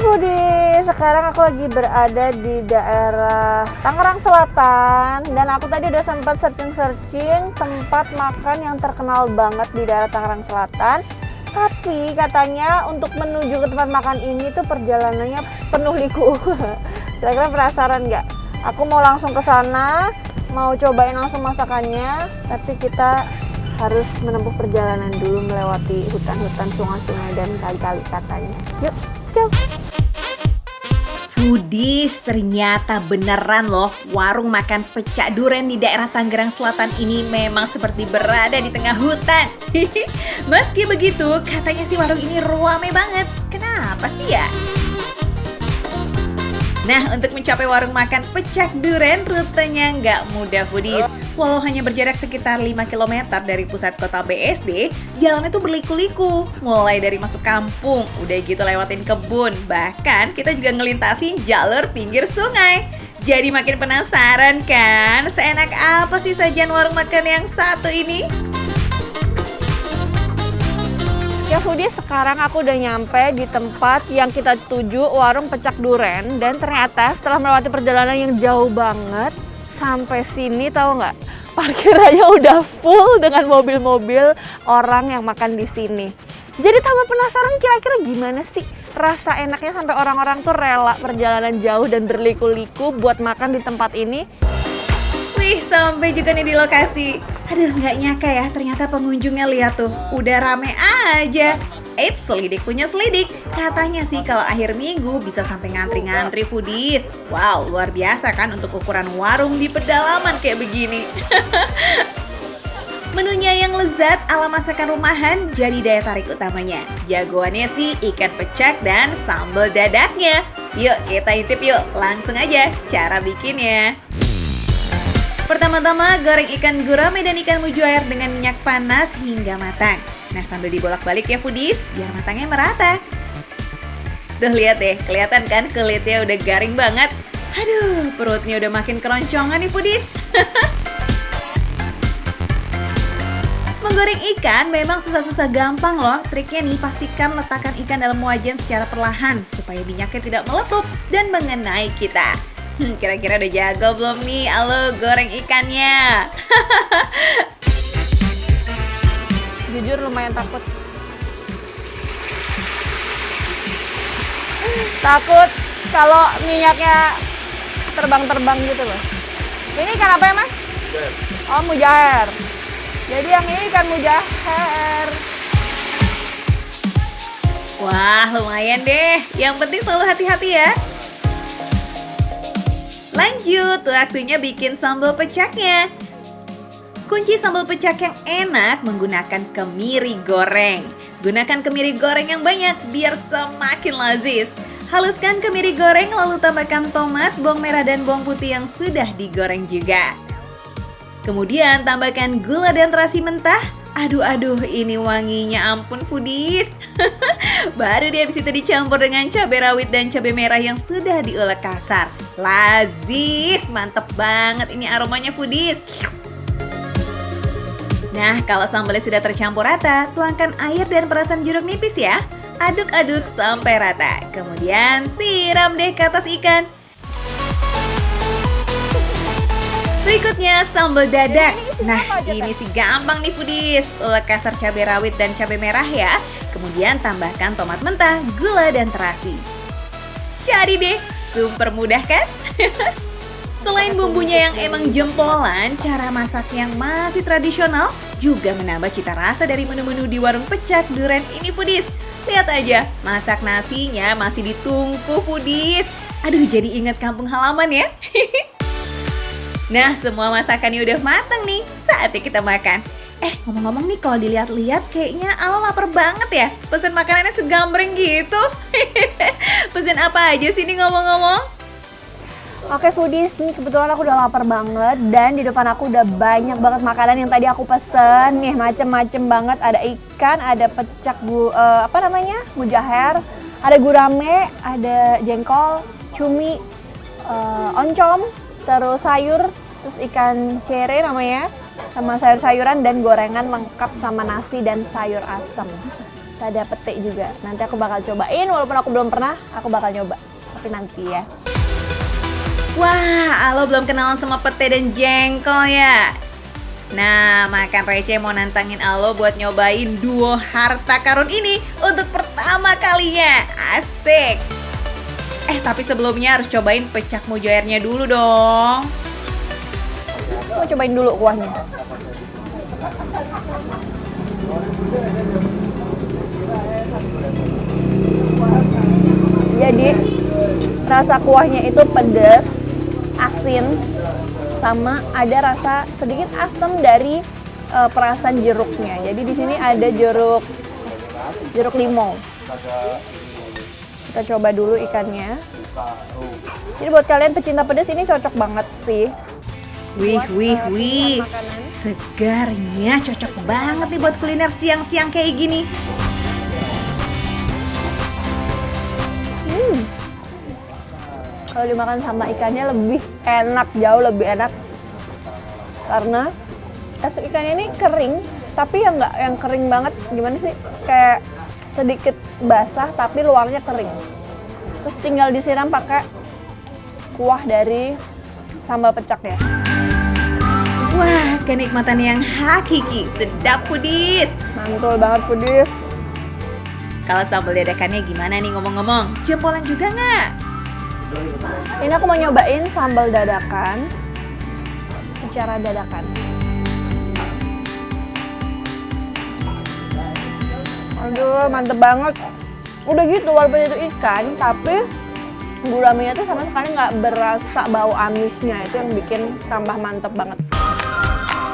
Foodie, sekarang aku lagi berada di daerah Tangerang Selatan dan aku tadi udah sempat searching tempat makan yang terkenal banget di daerah Tangerang Selatan. Tapi katanya untuk menuju ke tempat makan ini tuh perjalanannya penuh liku. Kira-kira penasaran nggak? Aku mau langsung ke sana, mau cobain langsung masakannya, tapi kita harus menempuh perjalanan dulu melewati hutan-hutan, sungai-sungai dan kali-kali katanya. Yuk, let's go! Foodies, ternyata beneran loh, warung makan pecak duren di daerah Tangerang Selatan ini memang seperti berada di tengah hutan. Meski begitu, katanya sih warung ini ramai banget. Kenapa sih ya? Nah, untuk mencapai warung makan pecak duren, rutenya nggak mudah Foodies. Walau hanya berjarak sekitar 5 km dari pusat kota BSD, jalan itu berliku-liku. Mulai dari masuk kampung, udah gitu lewatin kebun, bahkan kita juga ngelintasin jalur pinggir sungai. Jadi makin penasaran kan, seenak apa sih sajian warung makan yang satu ini? Ya Foodies, sekarang aku udah nyampe di tempat yang kita tuju, warung pecak duren. Dan ternyata setelah melewati perjalanan yang jauh banget, sampai sini tahu nggak? Parkirannya udah full dengan mobil-mobil orang yang makan di sini. Jadi tambah penasaran kira-kira gimana sih rasa enaknya sampai orang-orang tuh rela perjalanan jauh dan berliku-liku buat makan di tempat ini. Wih, sampai juga nih di lokasi. Aduh, nggak nyangka ya, ternyata pengunjungnya lihat tuh, udah rame aja. Eits, selidik punya selidik. Katanya sih kalau akhir minggu bisa sampai ngantri-ngantri Foodies. Wow, luar biasa kan untuk ukuran warung di pedalaman kayak begini. Menunya yang lezat ala masakan rumahan jadi daya tarik utamanya. Jagoannya sih ikan pecak dan sambal dadaknya. Yuk kita intip yuk, langsung aja cara bikinnya. Pertama-tama goreng ikan gurame dan ikan mujair dengan minyak panas hingga matang. Nah, sambil dibolak-balik ya Foodies, biar matangnya merata. Duh, lihat deh, kelihatan kan kulitnya udah garing banget. Aduh, perutnya udah makin keroncongan nih Foodies. Menggoreng ikan memang susah-susah gampang loh. Triknya nih, pastikan letakkan ikan dalam wajan secara perlahan supaya minyaknya tidak meletup dan mengenai kita. Kira-kira udah jago belum nih? Halo, goreng ikannya. Jujur lumayan takut. Takut kalau minyaknya terbang-terbang gitu loh. Ini ikan apa ya Mas? Oh, mujair. Jadi yang ini ikan mujair. Wah, lumayan deh. Yang penting selalu hati-hati ya. Lanjut, waktunya bikin sambal pecaknya. Kunci sambal pecak yang enak menggunakan kemiri goreng. Gunakan kemiri goreng yang banyak biar semakin lazis. Haluskan kemiri goreng lalu tambahkan tomat, bawang merah dan bawang putih yang sudah digoreng juga. Kemudian tambahkan gula dan terasi mentah. Aduh, ini wanginya ampun Foodies. Baru dia habis itu dicampur dengan cabai rawit dan cabai merah yang sudah diulek kasar. Lazis, mantep banget ini aromanya Foodies. Nah, kalau sambalnya sudah tercampur rata, tuangkan air dan perasan jeruk nipis ya. Aduk-aduk sampai rata. Kemudian siram deh ke atas ikan. Berikutnya sambal dadak. Nah, ini sih gampang nih Foodies. Ulek kasar cabai rawit dan cabai merah ya. Kemudian tambahkan tomat mentah, gula dan terasi. Jadi deh, super mudah kan? Selain bumbunya yang emang jempolan, cara masak yang masih tradisional juga menambah cita rasa dari menu-menu di warung pecak duren ini Foodies. Lihat aja, masak nasinya masih ditungku Foodies. Aduh, jadi ingat kampung halaman ya. Nah, semua masakannya udah matang nih, saatnya kita makan. Ngomong-ngomong nih, kalau dilihat-lihat kayaknya Ala lapar banget ya. Pesen makanannya segambreng gitu. Pesen apa aja sih nih ngomong-ngomong? Oke Foodies, nih kebetulan aku udah lapar banget dan di depan aku udah banyak banget makanan yang tadi aku pesen. Nih macem-macem banget, ada ikan, ada pecak mujair, ada gurame, ada jengkol, cumi, oncom, terus sayur, terus ikan cere namanya, sama sayur-sayuran dan gorengan lengkap sama nasi dan sayur asem. ada pete juga. Nanti aku bakal cobain, walaupun aku belum pernah, aku bakal nyoba. Tapi nanti ya. Wah, Alo belum kenalan sama pete dan jengkol ya? Nah, Makan Receh mau nantangin Alo buat nyobain duo harta karun ini untuk pertama kalinya. Asik! Tapi sebelumnya harus cobain pecak mujairnya dulu dong. Mau cobain dulu kuahnya. Jadi rasa kuahnya itu pedas, asin, sama ada rasa sedikit asam dari perasan jeruknya. Jadi di sini ada jeruk limau. Kita coba dulu ikannya. Jadi buat kalian pecinta pedas ini cocok banget sih. Wih, segarnya cocok banget nih buat kuliner siang-siang kayak gini. Kalau dimakan sama ikannya lebih enak, jauh lebih enak. Karena es ikannya ini kering, tapi ya nggak yang kering banget. Gimana sih? Kayak sedikit basah, tapi luarnya kering. Terus tinggal disiram pakai kuah dari sambal pecaknya. Wah, kenikmatan yang hakiki, sedap Foodies. Mantul banget Foodies. Kalau sambal dadakannya gimana nih ngomong-ngomong? Jempolan juga nggak? Ini aku mau nyobain sambal dadakan secara dadakan. Aduh, mantep banget. Udah gitu, walaupun itu ikan, tapi guraminya tuh sama sekali nggak berasa bau amisnya. Itu yang bikin tambah mantep banget.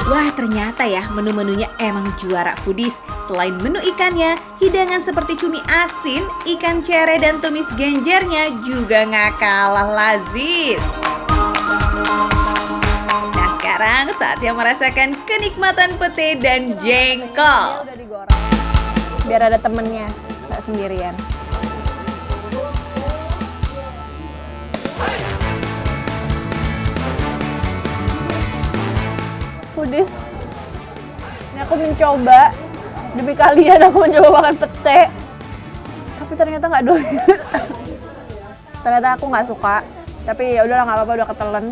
Wah, ternyata ya menu-menunya emang juara Foodies. Selain menu ikannya, hidangan seperti cumi asin, ikan cere, dan tumis genjernya juga nggak kalah lazis. Nah, sekarang saatnya merasakan kenikmatan pete dan jengkol. Udah digoreng. Biar ada temennya, nggak sendirian. Foodies, ini aku mencoba demi kalian, aku mencoba makan pete, tapi ternyata nggak doyan. Ternyata aku nggak suka, tapi ya udahlah, nggak apa-apa, udah ketelan.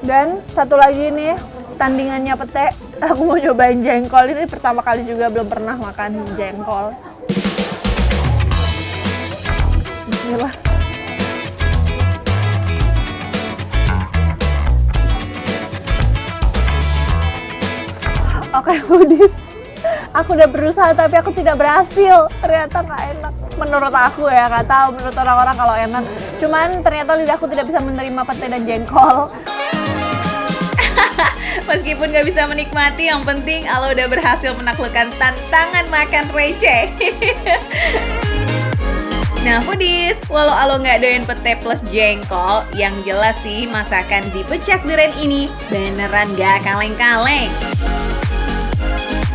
Dan satu lagi nih tandingannya pete, aku mau cobain jengkol. Ini pertama kali juga, belum pernah makan jengkol. Bismillah. Oke Foodies, aku udah berusaha tapi aku tidak berhasil. Ternyata nggak enak. Menurut aku ya, nggak tahu menurut orang-orang kalau enak. Cuman ternyata lidahku tidak bisa menerima pete dan jengkol. Meskipun gak bisa menikmati, yang penting Alo udah berhasil menaklukkan tantangan makan receh. Nah Foodies, walau Alo nggak doyan pete plus jengkol, yang jelas sih masakan di Pecak Duren ini beneran gak kaleng-kaleng.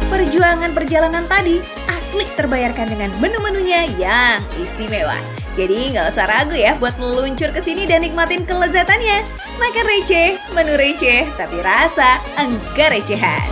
Perjuangan perjalanan tadi asli terbayarkan dengan menu-menunya yang istimewa. Jadi nggak usah ragu ya buat meluncur ke sini dan nikmatin kelezatannya. Makan receh, menu receh, tapi rasa enggak recehan.